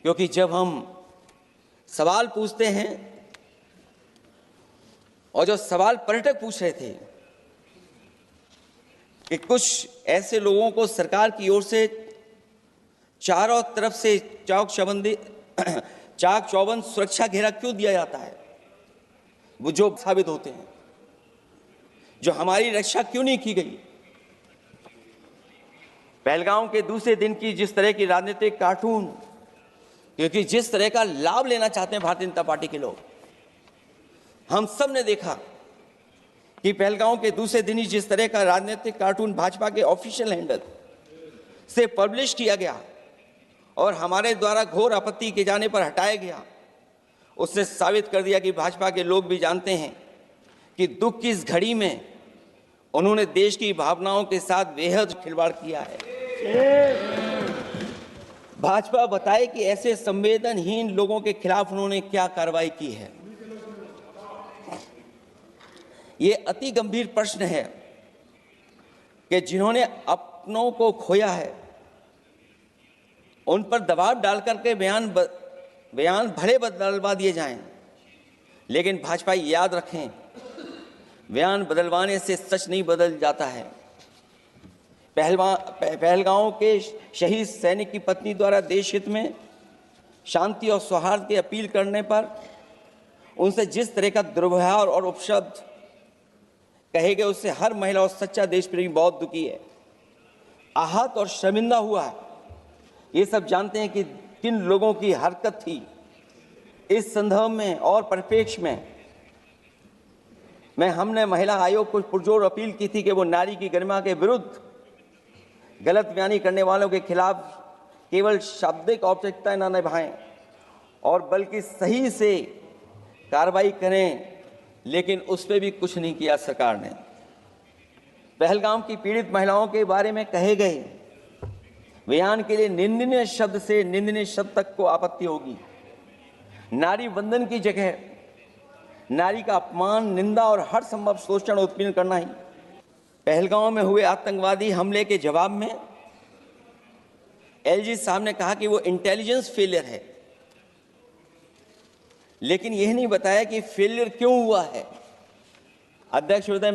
क्योंकि जब हम सवाल पूछते हैं और जो सवाल पर्यटक पूछ रहे थे कि कुछ ऐसे लोगों को सरकार की ओर से चारों तरफ से चाक चौबंद सुरक्षा घेरा क्यों दिया जाता है, वो जो साबित होते हैं, जो हमारी रक्षा क्यों नहीं की गई। पहलगाम के दूसरे दिन की जिस तरह की राजनीतिक कार्टून, क्योंकि जिस तरह का लाभ लेना चाहते हैं भारतीय जनता पार्टी के लोग, हम सब ने देखा कि पहलगाम के दूसरे दिन ही जिस तरह का राजनीतिक कार्टून भाजपा के ऑफिशियल हैंडल से पब्लिश किया गया और हमारे द्वारा घोर आपत्ति के जाने पर हटाया गया, उसने साबित कर दिया कि भाजपा के लोग भी जानते हैं कि दुख की इस घड़ी में उन्होंने देश की भावनाओं के साथ बेहद खिलवाड़ किया है। भाजपा बताए कि ऐसे संवेदनहीन लोगों के खिलाफ उन्होंने क्या कार्रवाई की है। ये अति गंभीर प्रश्न है कि जिन्होंने अपनों को खोया है उन पर दबाव डाल करके बयान भले बदलवा दिए जाएं, लेकिन भाजपा याद रखें, बयान बदलवाने से सच नहीं बदल जाता है। पहलगाम के शहीद सैनिक की पत्नी द्वारा देश हित में शांति और सौहार्द की अपील करने पर उनसे जिस तरह का दुर्व्यवहार और उपशब्द कहे गए, उससे हर महिला और सच्चा देश प्रेमी बहुत दुखी है, आहत और शर्मिंदा हुआ है। ये सब जानते हैं कि किन लोगों की हरकत थी। इस संदर्भ में और परिप्रेक्ष्य में हमने महिला आयोग को पुरजोर अपील की थी कि वो नारी की गरिमा के विरुद्ध गलत बयानी करने वालों के खिलाफ केवल शाब्दिक औपचारिकताएं न निभाएं और बल्कि सही से कार्रवाई करें, लेकिन उस पर भी कुछ नहीं किया सरकार ने। पहलगाम की पीड़ित महिलाओं के बारे में कहे गए बयान के लिए निंदनीय शब्द से निंदनीय शब्द तक को आपत्ति होगी। नारी वंदन की जगह नारी का अपमान, निंदा और हर संभव शोषण उत्पीड़न करना ही। पहलगाम में हुए आतंकवादी हमले के जवाब में एलजी साहब ने कहा कि वो इंटेलिजेंस फेलियर है, लेकिन यह नहीं बताया कि फेलियर क्यों हुआ है। अध्यक्ष महोदय,